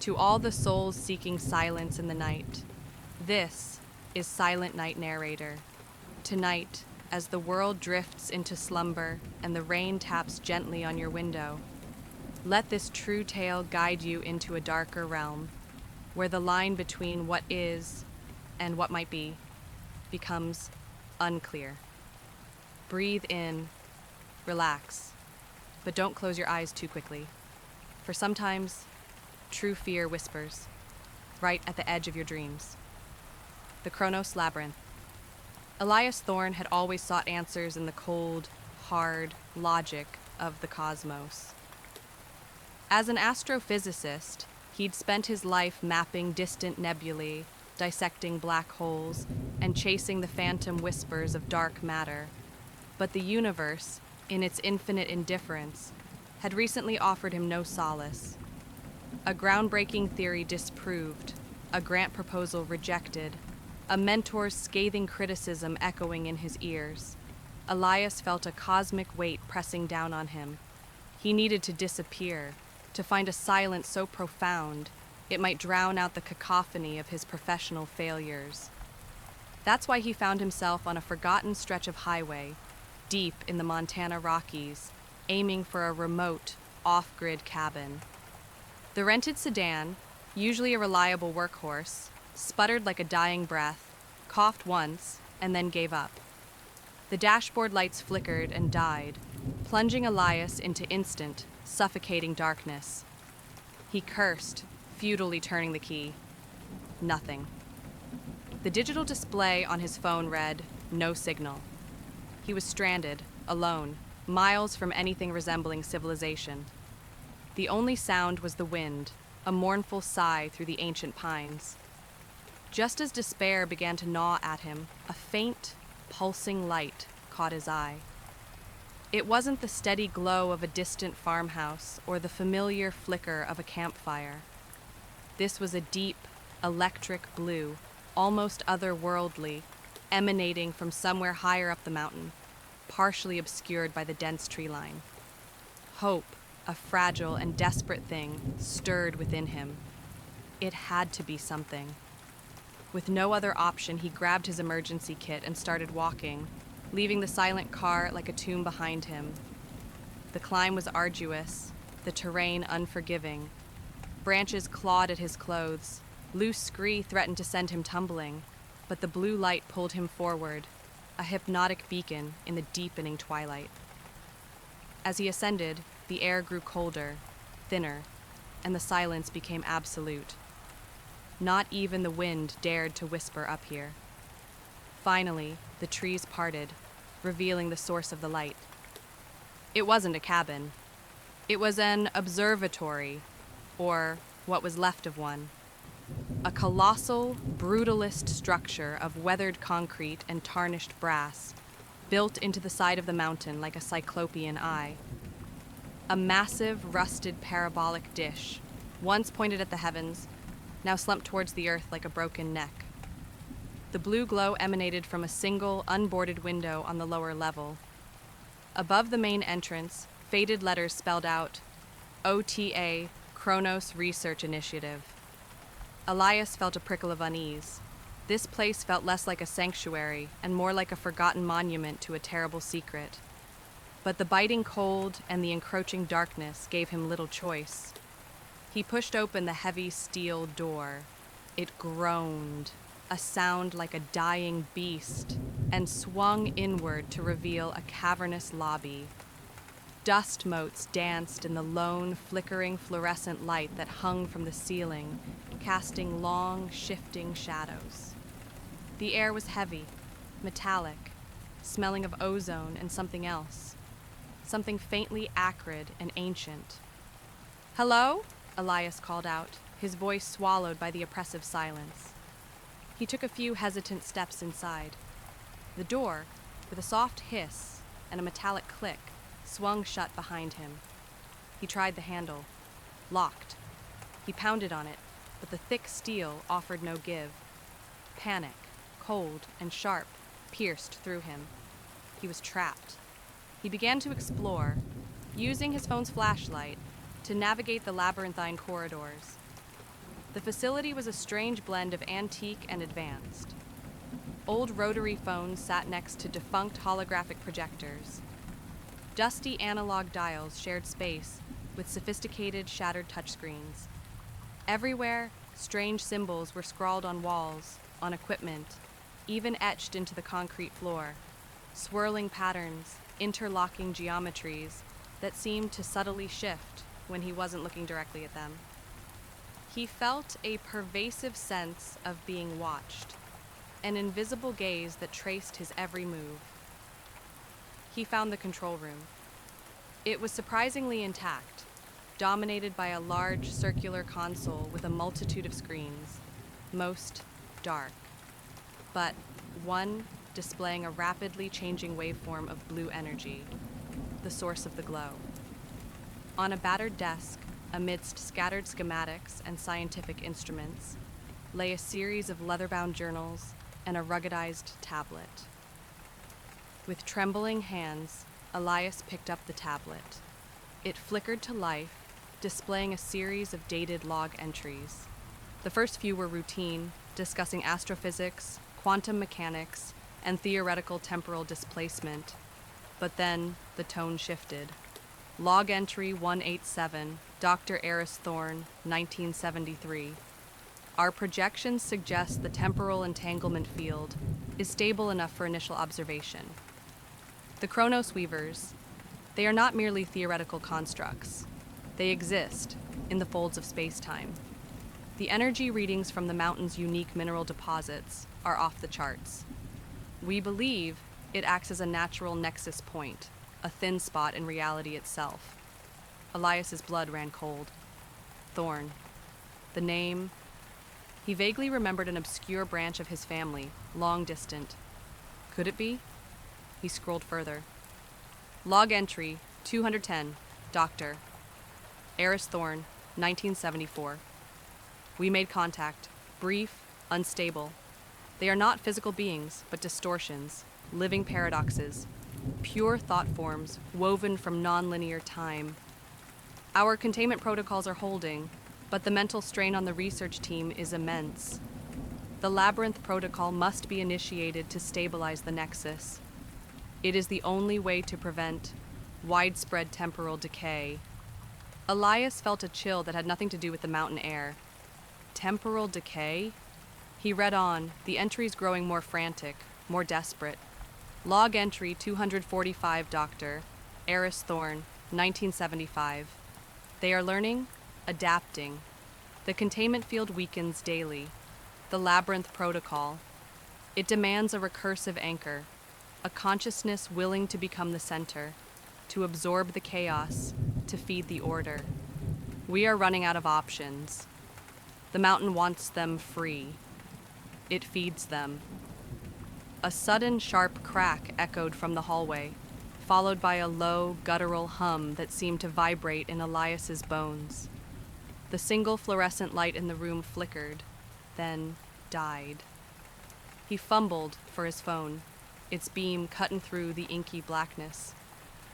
To all the souls seeking silence in the night, this is Silent Night Narrator. Tonight, as the world drifts into slumber and the rain taps gently on your window, let this true tale guide you into a darker realm, where the line between what is and what might be becomes unclear. Breathe in, relax, but don't close your eyes too quickly, for sometimes true fear whispers, right at the edge of your dreams. The Chronos Labyrinth. Elias Thorne had always sought answers in the cold, hard logic of the cosmos. As an astrophysicist, he'd spent his life mapping distant nebulae, dissecting black holes, and chasing the phantom whispers of dark matter. But the universe, in its infinite indifference, had recently offered him no solace. A groundbreaking theory disproved, a grant proposal rejected, a mentor's scathing criticism echoing in his ears. Elias felt a cosmic weight pressing down on him. He needed to disappear, to find a silence so profound it might drown out the cacophony of his professional failures. That's why he found himself on a forgotten stretch of highway, deep in the Montana Rockies, aiming for a remote, off-grid cabin. The rented sedan, usually a reliable workhorse, sputtered like a dying breath, coughed once, and then gave up. The dashboard lights flickered and died, plunging Elias into instant, suffocating darkness. He cursed, futilely turning the key. Nothing. The digital display on his phone read, "No signal." He was stranded, alone, miles from anything resembling civilization. The only sound was the wind, a mournful sigh through the ancient pines. Just as despair began to gnaw at him, a faint, pulsing light caught his eye. It wasn't the steady glow of a distant farmhouse or the familiar flicker of a campfire. This was a deep, electric blue, almost otherworldly, emanating from somewhere higher up the mountain, partially obscured by the dense tree line. Hope, a fragile and desperate thing, stirred within him. It had to be something. With no other option, he grabbed his emergency kit and started walking, leaving the silent car like a tomb behind him. The climb was arduous, the terrain unforgiving. Branches clawed at his clothes. Loose scree threatened to send him tumbling, but the blue light pulled him forward, a hypnotic beacon in the deepening twilight. As he ascended, the air grew colder, thinner, and the silence became absolute. Not even the wind dared to whisper up here. Finally, the trees parted, revealing the source of the light. It wasn't a cabin. It was an observatory, or what was left of one. A colossal, brutalist structure of weathered concrete and tarnished brass, built into the side of the mountain like a cyclopean eye. A massive, rusted parabolic dish, once pointed at the heavens, now slumped towards the earth like a broken neck. The blue glow emanated from a single, unboarded window on the lower level. Above the main entrance, faded letters spelled out, OTA, Chronos Research Initiative. Elias felt a prickle of unease. This place felt less like a sanctuary and more like a forgotten monument to a terrible secret. But the biting cold and the encroaching darkness gave him little choice. He pushed open the heavy steel door. It groaned, a sound like a dying beast, and swung inward to reveal a cavernous lobby. Dust motes danced in the lone, flickering fluorescent light that hung from the ceiling, casting long, shifting shadows. The air was heavy, metallic, smelling of ozone and something else. Something faintly acrid and ancient. "Hello?" Elias called out, his voice swallowed by the oppressive silence. He took a few hesitant steps inside. The door, with a soft hiss and a metallic click, swung shut behind him. He tried the handle. Locked. He pounded on it, but the thick steel offered no give. Panic, cold and sharp, pierced through him. He was trapped. He began to explore, using his phone's flashlight to navigate the labyrinthine corridors. The facility was a strange blend of antique and advanced. Old rotary phones sat next to defunct holographic projectors. Dusty analog dials shared space with sophisticated, shattered touchscreens. Everywhere, strange symbols were scrawled on walls, on equipment, even etched into the concrete floor. Swirling patterns, interlocking geometries that seemed to subtly shift when he wasn't looking directly at them. He felt a pervasive sense of being watched, an invisible gaze that traced his every move. He found the control room. It was surprisingly intact, dominated by a large circular console with a multitude of screens, most dark, but one displaying a rapidly changing waveform of blue energy, the source of the glow. On a battered desk, amidst scattered schematics and scientific instruments, lay a series of leather-bound journals and a ruggedized tablet. With trembling hands, Elias picked up the tablet. It flickered to life, displaying a series of dated log entries. The first few were routine, discussing astrophysics, quantum mechanics, and theoretical temporal displacement. But then the tone shifted. Log entry 187, Dr. Eris Thorne, 1973. Our projections suggest the temporal entanglement field is stable enough for initial observation. The Chronos Weavers, they are not merely theoretical constructs. They exist in the folds of space-time. The energy readings from the mountain's unique mineral deposits are off the charts. We believe it acts as a natural nexus point, a thin spot in reality itself. Elias's blood ran cold. Thorne. The name. He vaguely remembered an obscure branch of his family, long distant. Could it be? He scrolled further. Log entry 210, Dr. Eris Thorne, 1974. We made contact. Brief, unstable. They are not physical beings, but distortions, living paradoxes, pure thought forms woven from nonlinear time. Our containment protocols are holding, but the mental strain on the research team is immense. The Labyrinth protocol must be initiated to stabilize the nexus. It is the only way to prevent widespread temporal decay. Elias felt a chill that had nothing to do with the mountain air. Temporal decay? He read on, the entries growing more frantic, more desperate. Log entry 245, Dr. Eris Thorne, 1975. They are learning, adapting. The containment field weakens daily. The Labyrinth protocol. It demands a recursive anchor, a consciousness willing to become the center, to absorb the chaos, to feed the order. We are running out of options. The mountain wants them free. It feeds them. A sudden sharp crack echoed from the hallway, followed by a low, guttural hum that seemed to vibrate in Elias's bones. The single fluorescent light in the room flickered, then died. He fumbled for his phone, its beam cutting through the inky blackness.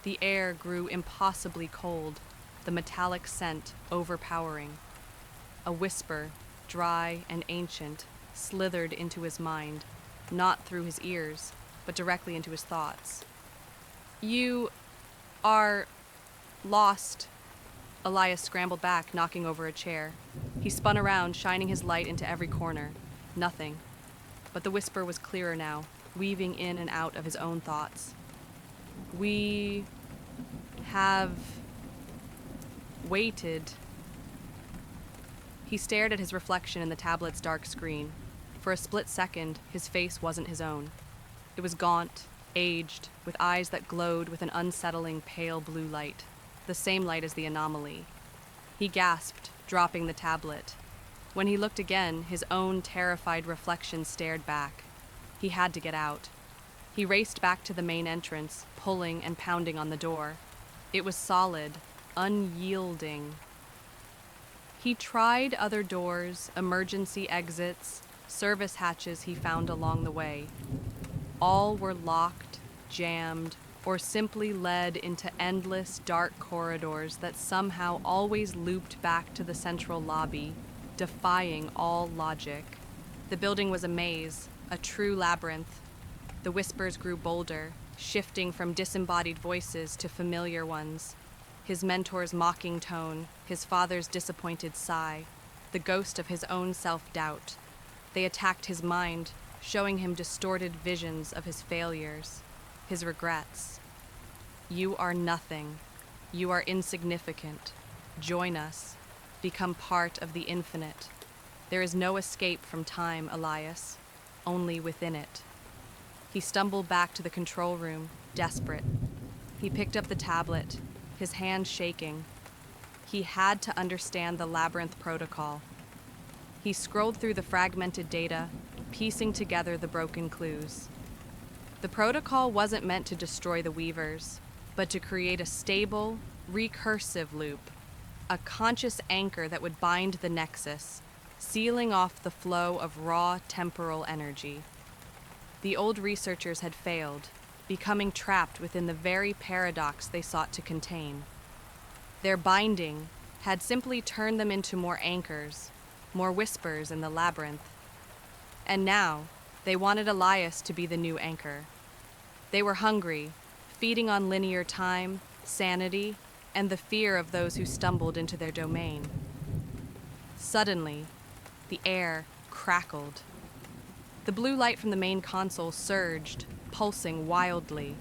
The air grew impossibly cold, the metallic scent overpowering. A whisper, dry and ancient, slithered into his mind, not through his ears, but directly into his thoughts. You are lost. Elias scrambled back, knocking over a chair. He spun around, shining his light into every corner. Nothing. But the whisper was clearer now, weaving in and out of his own thoughts. We have waited. He stared at his reflection in the tablet's dark screen. For a split second, his face wasn't his own. It was gaunt, aged, with eyes that glowed with an unsettling pale blue light, the same light as the anomaly. He gasped, dropping the tablet. When he looked again, his own terrified reflection stared back. He had to get out. He raced back to the main entrance, pulling and pounding on the door. It was solid, unyielding. He tried other doors, emergency exits, service hatches he found along the way. All were locked, jammed, or simply led into endless dark corridors that somehow always looped back to the central lobby, defying all logic. The building was a maze, a true labyrinth. The whispers grew bolder, shifting from disembodied voices to familiar ones. His mentor's mocking tone, his father's disappointed sigh, the ghost of his own self-doubt. They attacked his mind, showing him distorted visions of his failures, his regrets. You are nothing. You are insignificant. Join us. Become part of the infinite. There is no escape from time, Elias, only within it. He stumbled back to the control room, desperate. He picked up the tablet, his hand shaking. He had to understand the labyrinth protocol. He scrolled through the fragmented data, piecing together the broken clues. The protocol wasn't meant to destroy the Weavers, but to create a stable, recursive loop, a conscious anchor that would bind the nexus, sealing off the flow of raw temporal energy. The old researchers had failed, becoming trapped within the very paradox they sought to contain. Their binding had simply turned them into more anchors, more whispers in the labyrinth. And now, they wanted Elias to be the new anchor. They were hungry, feeding on linear time, sanity, and the fear of those who stumbled into their domain. Suddenly, the air crackled. The blue light from the main console surged, pulsing wildly.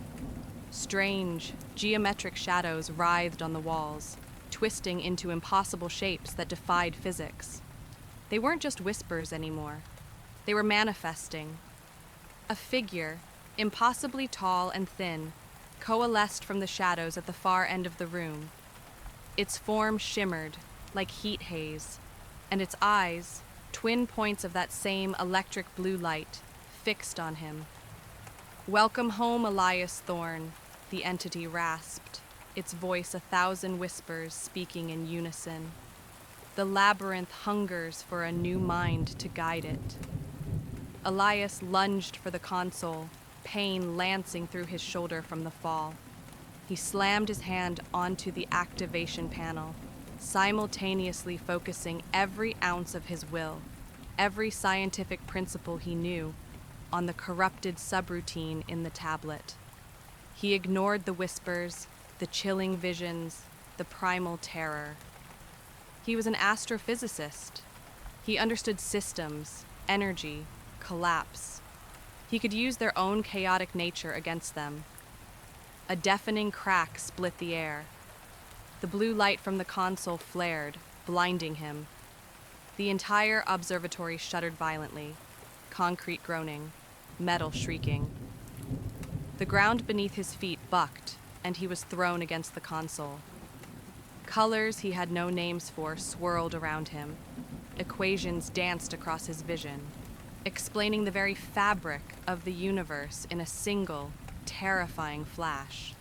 Strange, geometric shadows writhed on the walls, twisting into impossible shapes that defied physics. They weren't just whispers anymore. They were manifesting. A figure, impossibly tall and thin, coalesced from the shadows at the far end of the room. Its form shimmered, like heat haze, and its eyes, twin points of that same electric blue light, fixed on him. "Welcome home, Elias Thorne," the entity rasped, its voice 1,000 whispers speaking in unison. The labyrinth hungers for a new mind to guide it. Elias lunged for the console, pain lancing through his shoulder from the fall. He slammed his hand onto the activation panel, simultaneously focusing every ounce of his will, every scientific principle he knew, on the corrupted subroutine in the tablet. He ignored the whispers, the chilling visions, the primal terror. He was an astrophysicist. He understood systems, energy, collapse. He could use their own chaotic nature against them. A deafening crack split the air. The blue light from the console flared, blinding him. The entire observatory shuddered violently, concrete groaning, metal shrieking. The ground beneath his feet bucked, and he was thrown against the console. Colors he had no names for swirled around him. Equations danced across his vision, explaining the very fabric of the universe in a single, terrifying flash.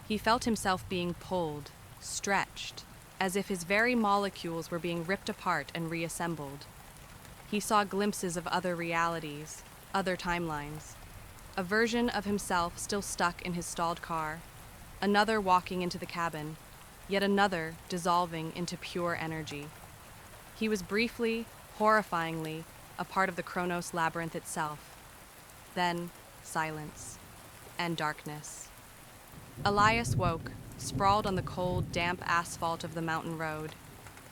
He felt himself being pulled, stretched, as if his very molecules were being ripped apart and reassembled. He saw glimpses of other realities, other timelines. A version of himself still stuck in his stalled car, another walking into the cabin, yet another dissolving into pure energy. He was briefly, horrifyingly, a part of the Chronos labyrinth itself. Then, silence and darkness. Elias woke, sprawled on the cold, damp asphalt of the mountain road.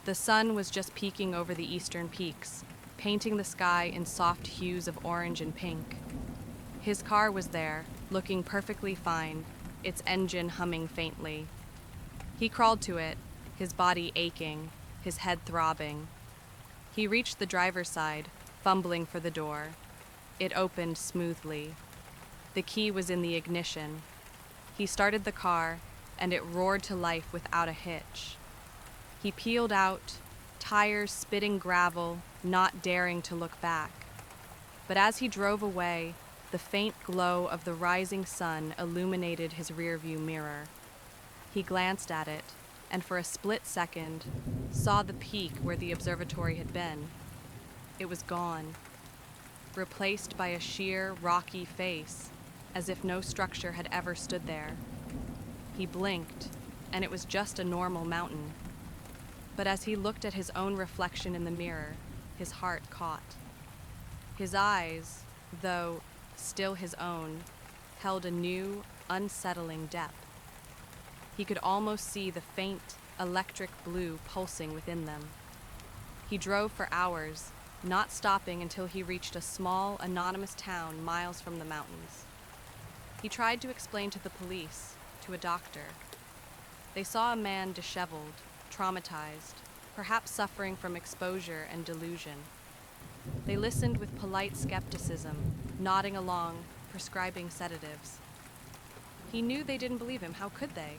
The sun was just peeking over the eastern peaks, painting the sky in soft hues of orange and pink. His car was there, looking perfectly fine, its engine humming faintly. He crawled to it, his body aching, his head throbbing. He reached the driver's side, fumbling for the door. It opened smoothly. The key was in the ignition. He started the car, and it roared to life without a hitch. He peeled out, tires spitting gravel, not daring to look back. But as he drove away, the faint glow of the rising sun illuminated his rearview mirror. He glanced at it, and for a split second, saw the peak where the observatory had been. It was gone, replaced by a sheer, rocky face, as if no structure had ever stood there. He blinked, and it was just a normal mountain. But as he looked at his own reflection in the mirror, his heart caught. His eyes, though still his own, held a new, unsettling depth. He could almost see the faint, electric blue pulsing within them. He drove for hours, not stopping until he reached a small, anonymous town miles from the mountains. He tried to explain to the police, to a doctor. They saw a man disheveled, traumatized, perhaps suffering from exposure and delusion. They listened with polite skepticism, nodding along, prescribing sedatives. He knew they didn't believe him. How could they?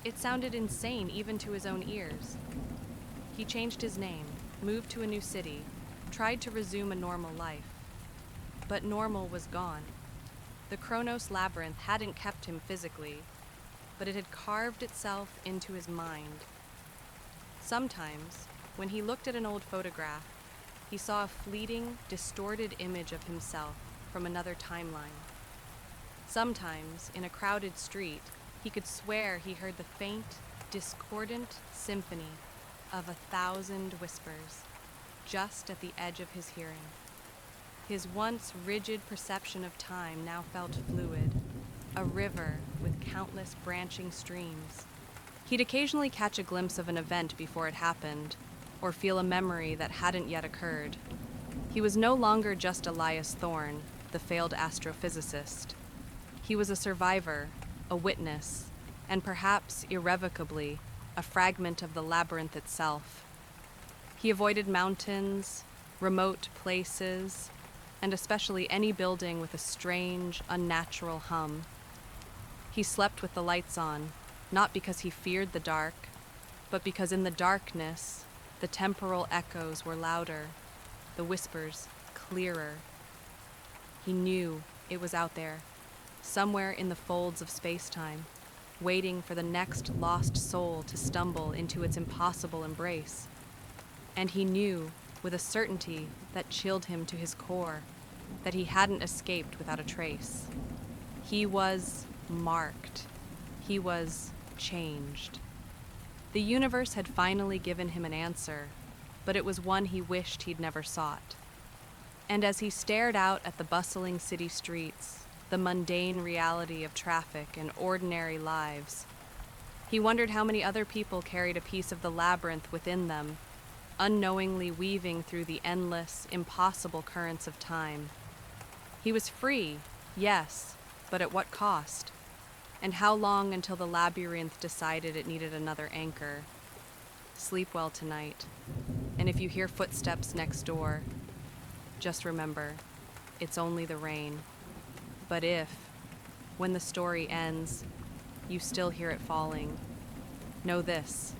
It sounded insane even to his own ears. He changed his name, moved to a new city, tried to resume a normal life. But normal was gone. The Chronos labyrinth hadn't kept him physically, but it had carved itself into his mind. Sometimes, when he looked at an old photograph, he saw a fleeting, distorted image of himself from another timeline. Sometimes, in a crowded street, he could swear he heard the faint, discordant symphony of 1,000 whispers, just at the edge of his hearing. His once rigid perception of time now felt fluid, a river with countless branching streams. He'd occasionally catch a glimpse of an event before it happened, or feel a memory that hadn't yet occurred. He was no longer just Elias Thorne, the failed astrophysicist. He was a survivor, a witness, and perhaps irrevocably, a fragment of the labyrinth itself. He avoided mountains, remote places, and especially any building with a strange, unnatural hum. He slept with the lights on, not because he feared the dark, but because in the darkness, the temporal echoes were louder, the whispers clearer. He knew it was out there, somewhere in the folds of space-time, waiting for the next lost soul to stumble into its impossible embrace. And he knew, with a certainty that chilled him to his core, that he hadn't escaped without a trace. He was marked. He was changed. The universe had finally given him an answer, but it was one he wished he'd never sought. And as he stared out at the bustling city streets, the mundane reality of traffic and ordinary lives, he wondered how many other people carried a piece of the labyrinth within them, unknowingly weaving through the endless, impossible currents of time. He was free, yes, but at what cost? And how long until the labyrinth decided it needed another anchor? Sleep well tonight. And if you hear footsteps next door, just remember, it's only the rain. But if, when the story ends, you still hear it falling, know this: